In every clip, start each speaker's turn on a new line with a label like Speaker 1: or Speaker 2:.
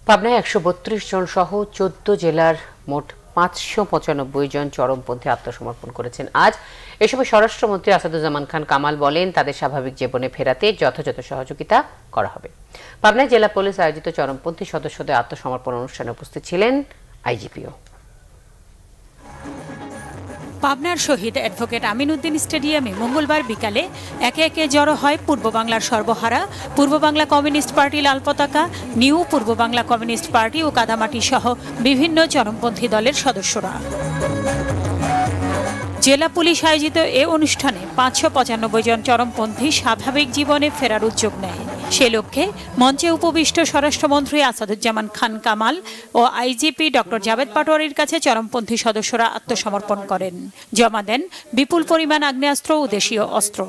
Speaker 1: পাবনায় ১৩২ জন সহ ১৪ জেলার মোট ৫৯৫ জন চরমপন্থী আত্মসমর্পণ করেছেন আজ। এ সময় স্বরাষ্ট্রমন্ত্রী আসাদুজ্জামান খান কামাল বলেন, তাদের স্বাভাবিক জীবনে ফেরাতে যথাযথ সহযোগিতা করা হবে। পাবনায় জেলা পুলিশ আয়োজিত চরমপন্থী সদস্যদের আত্মসমর্পণ অনুষ্ঠানে উপস্থিত ছিলেন আইজিপিও।
Speaker 2: পাবনার শহীদ অ্যাডভোকেট আমিন উদ্দিন স্টেডিয়ামে মঙ্গলবার বিকালে একে একে জড়ো হয় পূর্ব বাংলার সর্বহারা, পূর্ব বাংলা কমিউনিস্ট পার্টি লাল পতাকা, নিউ পূর্ব বাংলা কমিউনিস্ট পার্টি ও কাদামাটি সহ বিভিন্ন চরমপন্থী দলের সদস্যরা। জেলা পুলিশ আয়োজিত এ অনুষ্ঠানে ৫৯৫ জন চরমপন্থী স্বাভাবিক জীবনে ফেরার উদ্যোগ নেয়। সে লক্ষ্যে মঞ্চে উপবিষ্ট স্বরাষ্ট্রমন্ত্রী আসাদুজ্জামান খান কামাল ও আইজিপি ডক্টর জাভেদ পাটোয়ারির কাছে চরমপন্থী সদস্যরা আত্মসমর্পণ করেন। জমা দেন বিপুল পরিমাণ আগ্নেয়াস্ত্র ও দেশীয় অস্ত্র।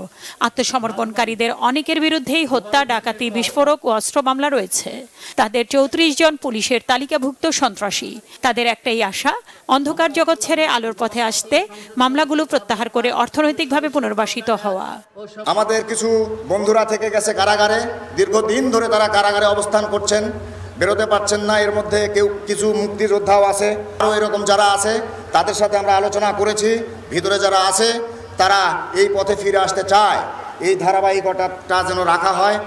Speaker 2: আত্মসমর্পণকারীদের অনেকের বিরুদ্ধেই হত্যা, ডাকাতি, বিস্ফোরক ও অস্ত্র মামলা রয়েছে। তাদের ৩৪ জন পুলিশের তালিকাভুক্ত সন্ত্রাসী। তাদের একটাই আশা, অন্ধকার জগৎ ছেড়ে আলোর পথে আসতে, মামলাগুলো প্রত্যাহার করে অর্থনৈতিকভাবে পুনর্বাসিত হওয়া।
Speaker 3: আমাদের কিছু বন্ধুরা থেকে গেছে কারাগারে, দীর্ঘদিন ধরে তারা কারাগারে অবস্থান করছেন, বেরোতে পারছেন না। এর মধ্যে কিছু মুক্তিযোদ্ধাও আছে, আরও এরকম যারা আছে তাদের সাথে আমরা আলোচনা করেছি। ভিতরে যারা আছে তারা এই পথে ফিরে আসতে চায়, এই ধারাবাহিকতাটা যেন রাখা হয়।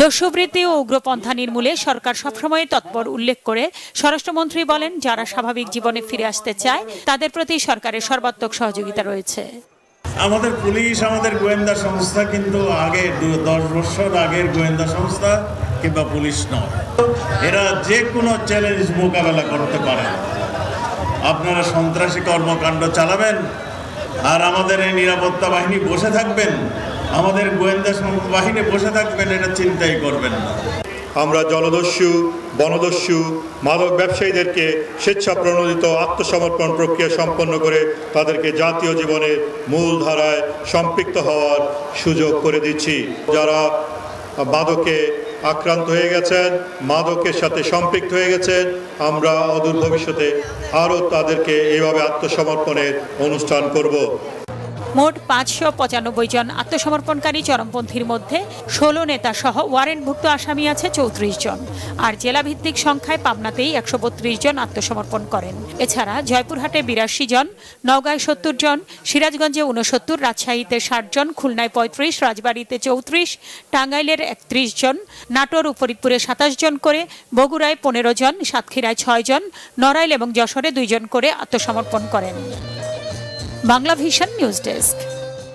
Speaker 2: দস্যুবৃত্তি ও উগ্রপন্থা নির্মূলে সরকার সবসময় তৎপর উল্লেখ করে স্বরাষ্ট্রমন্ত্রী বলেন, যারা স্বাভাবিক জীবনে ফিরে আসতে চায় তাদের প্রতি সরকারের সর্বাত্মক সহযোগিতা রয়েছে।
Speaker 4: আমাদের পুলিশ, আমাদের গোয়েন্দা সংস্থা কিন্তু আগে 10 বছর আগের গোয়েন্দা সংস্থা কিংবা পুলিশ নয়। এরা যে কোনো চ্যালেঞ্জ মোকাবেলা করতে পারে। আপনারা সন্ত্রাসী কর্মকাণ্ড চালাবেন আর আমাদের এই নিরাপত্তা বাহিনী বসে থাকবেন, আমাদের গোয়েন্দা বাহিনী বসে থাকবেন, এটা চিন্তাই করবেন না।
Speaker 5: আমরা জলদস্যু, বনদস্যু, মাদক ব্যবসায়ীদেরকে স্বেচ্ছা প্রণোদিত আত্মসমর্পণ প্রক্রিয়া সম্পন্ন করে তাদেরকে জাতীয় জীবনের মূল ধারায় সম্পৃক্ত হওয়ার সুযোগ করে দিচ্ছি। যারা মাদকে আক্রান্ত হয়ে গেছেন, মাদকের সাথে সম্পৃক্ত হয়ে গেছেন, আমরা অদূর ভবিষ্যতে আরও তাদেরকে এইভাবে আত্মসমর্পণের অনুষ্ঠান করব।
Speaker 2: মোট ৫৯৫ জন আত্মসমর্পণকারী চরমপন্থীর মধ্যে ১৬ নেতা সহ ওয়ারেন্টভুক্ত আসামি আছে ৩৪ জন। আর জেলাভিত্তিক সংখ্যায় পাবনাতেই ১৩২ জন আত্মসমর্পণ করেন। এছাড়া জয়পুরহাটে ৮২ জন, নওগাঁয় ৭০ জন, সিরাজগঞ্জে ৬৯, রাজশাহীতে ৬০ জন, খুলনায় ৩৫, রাজবাড়ীতে ৩৪, টাঙ্গাইলের ৩১ জন, নাটোর ও ফরিদপুরে ২৭ জন করে, বগুড়ায় ১৫ জন, সাতক্ষীরায় ৬ জন, নড়াইল এবং যশোরে 2 জন করে আত্মসমর্পণ করেন। Bangla vision news desk.